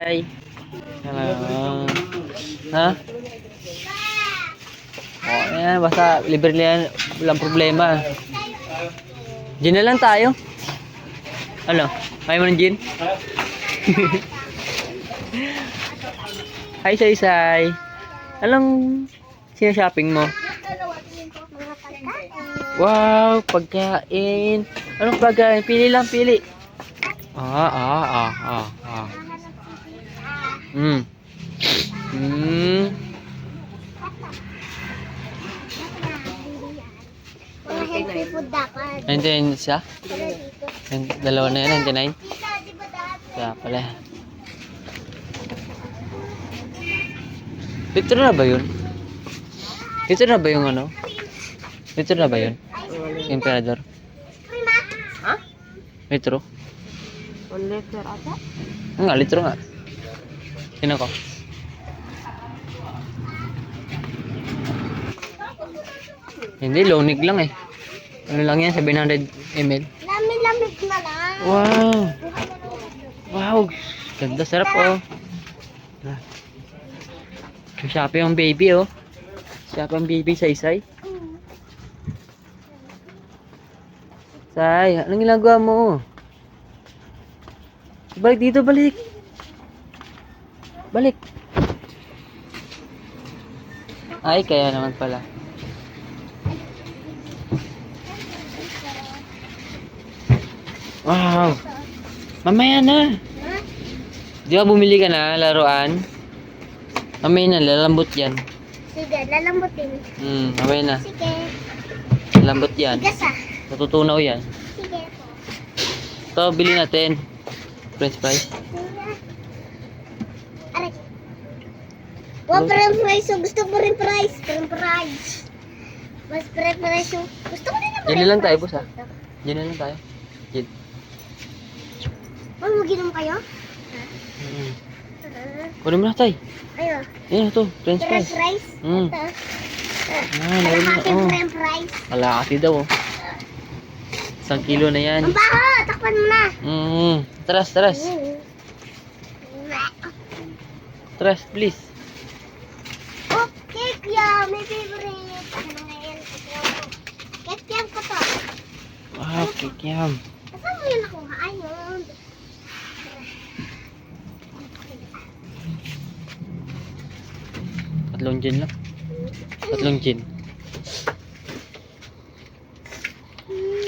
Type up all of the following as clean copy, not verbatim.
Hi. Hello. Ha? Oh, ayan, basta libre na yan. Walang problema. Gin na lang tayo. Ano? Kaya mo ng gin? Hi, Say. Anong sinashopping mo? Wow, pagkain. Anong pagkain? Pili lang, pili. Hmm. Hmm. Mga healthy food dapat. 99 siya? Dalawa na yan, 99? Kaya pala. Dito na ba yun? Dito na ba yung ano? Dito na ba yun? Emperador? Ha? Litro? 1 liter ata? Nga, litro nga. Sino ko? Hindi, lonig lang eh. Ano lang yan, 700 ml. Lamig-lamig na lang. Wow! Wow! Ganda, sarap oh. Shopee yung baby oh. Shopee yung baby, Say. Say, anong ginagawa mo? Balik dito, balik. Balik. Ay, kaya naman pala. Wow. Mamaya na. Di ba bumili ka na laruan? Mamaya na, lalambot yan. Sige, lalambutin. Mamaya na. Sige. Lalambot yan. Tigas ah. Natutunaw yan. Sige. Ito, bili natin. French fries. Aray. Wow, parang fries. Gusto ko rin fries. Parang fries. Mas fries. Gusto ko rin na Diyan na lang tayo, boss, ah. Diyan na lang tayo. Diyan. Mag-inom kayo? Kunin mo na tayo. Ayun. Ayan ito, French French fries. fries? Mm. Ito. Meron na. Ating Oh. french fries. Kalahati daw oh. 1 kilo na yan. Ang baho! Takpan mo na. Tras. Tras, please. Oh, cake yum! My favorite. Ano na yan? Cake yum ko to. Wow, kikiam. Saan mo yun nakuha? Ayun. Tatlong gin lang. Tatlong gin.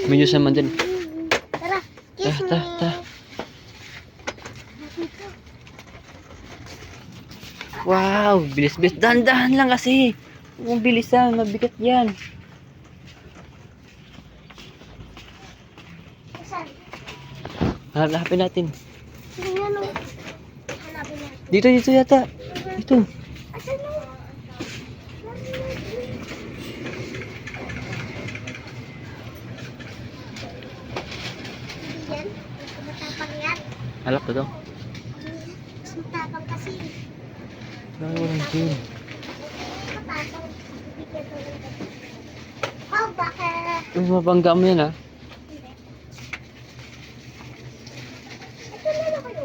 May juice naman din. Tara, kiss me. Ta. Wow, bilis-bilis. Dahan-dahan lang kasi. Huwag bilisan, mabigat yan. Saan? Hanapin natin. Sino yan o? Hanapin natin. Dito yata. Dito. Asan o? Yan? Matapang yan? Halap to daw. Mas matapang kasi. Walang gin. Matapang. Oh, baka... Uy, mabangga mo yan ah. Hindi. Ito na lang kayo.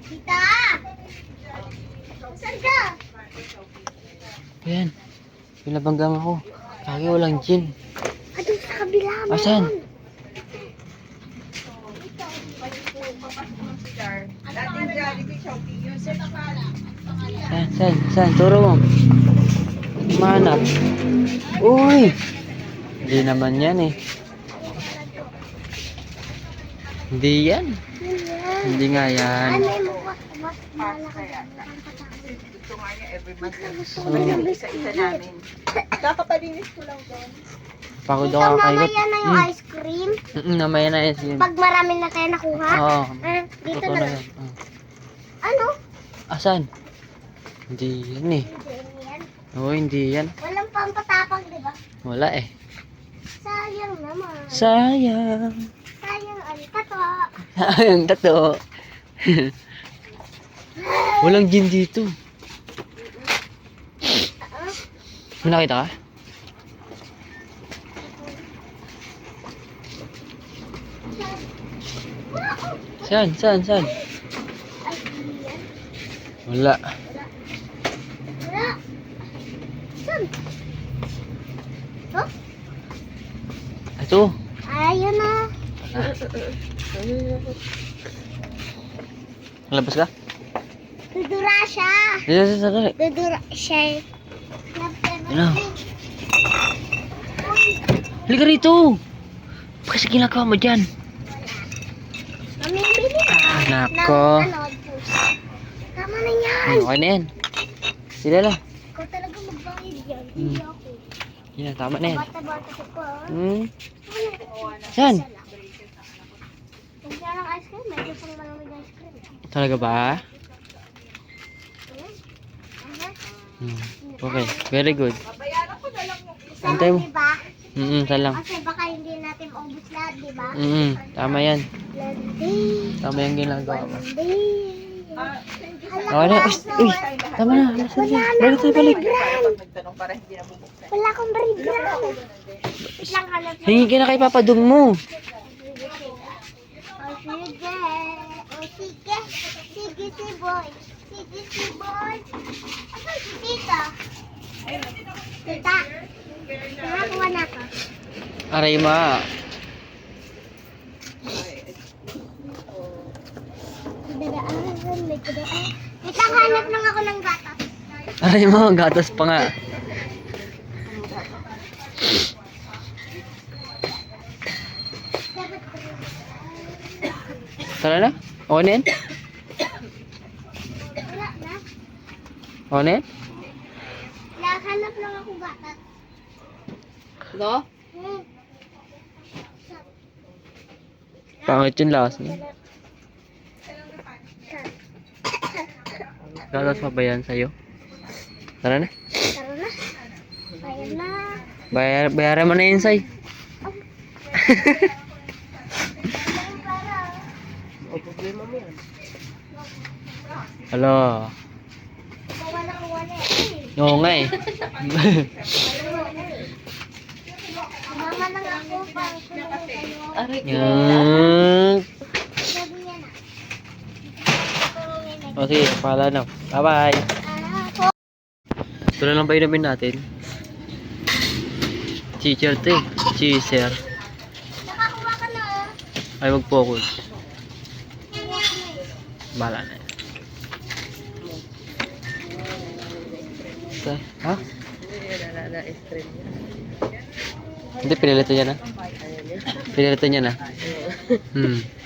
Tita! Saan ka? Ayan. Pinabangga ako. Kaya walang gin. Doon sa kabila mo. Asan? Saan? Turo mo. Manap. Uy! Hindi naman yan eh. Hindi yan. Hindi nga yan. Ano yung mukha? Mas malaki. Ito nga niya, every month lang. Sobrang Isa-isa namin. Kakapalinis ko lang doon. Pagod Ito ako kakaibat. mamaya na yung ice cream. Namaya na yan. Pag marami na tayo nakuha. Oo. Dito Totoo na na lang. yan. Ano? Asan? Hindi yan eh. Hindi yan. Oo, hindi yan. Walang pampatapang, di ba? Wala eh. Sayang naman. Sayang. Sayang ang tato. Sayang tato. Walang gin dito. May nakita ka? Wow! Saan? Saan? Saan? Ay, yan. Wala. Wala. Saan? Oh? Ito. Ayun na. Labas ka? Dudura siya. Dali. Dudura siya. Ano? Halika rito. Kasi ginagawa mo dyan. Mamimili ka. Nako. Ng ano, juice. Tama na yan. Okay na yan. Sila lang. Ikaw talaga magbayad yan. Hindi ako. Yan, tama na yan. Bata-bata ko pa. Hmm. Saan? Kung siya ng ice cream, medyo pang malamig ice cream. Talaga ba? Aha. Hmm. Okay, very good. Babayaran ko na lang yung isa. Antay mo. Diba? Saan lang. Kasi baka hindi natin maubos lahat, diba? Tama yan. Blondie. Tama yung ginagawa mo. Blondie. Okay na. Uy, tama na. Alas na siya. Balik tayo, balik. Pag nagtanong para hindi na bubuksan. Wala akong baribran. Lang hanap na. Hingi ka na kay Papa Dum mo. O sige. O sige. Sige si boy. Sige si boy. Ano si tita? Tita. Nakakuha na ako. Aray ma. Dadaan, may dadaan. Tita, hanap lang ako ng gatas. Aray mo, gatas pa nga. Tara na. Okay na yan? Wala na. Okay na yan? Nakahanap lang ako gatas. No? Hmm. Pangit yung lakas niya. Gatas pa ba yan sa'yo? Tara na. Tara na. Ayan na. Bayaran mo na yun, Say. O, problema mo yan. Hello. Wala ko wala eh. Oo nga eh. Mama lang ako pang kulungan kayo. Aray ko. Yan. Sabi niya na. O sige, pala na. Bye-bye. Ako. Ito na lang ba inumin natin? Teacher to eh. Cheeser. Nakakuha ka na oh. Ay, mag-focus. Bala na. Okay. Ha? Na stream niya. Hindi, pinalito niya na. Ayan niya. Pinalito niya na.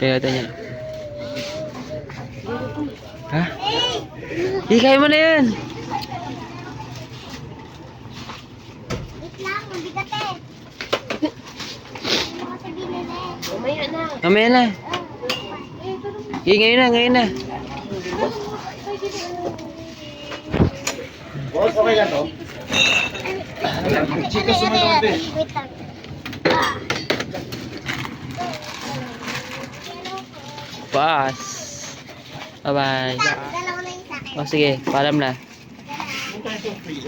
Pinalito niya na. Ha? Hikay mo na yan. Wait lang, mabigat eh. Hindi mo kasi binili. Umaya na. Mamaya na. Hikay ngayon na, ngayon na. Boss, okay ka to? Chika sumunod eh. Wait lang. Pass. Bye-bye. Dalawa na yung sa akin. O sige, paalam na. Yung tayo free.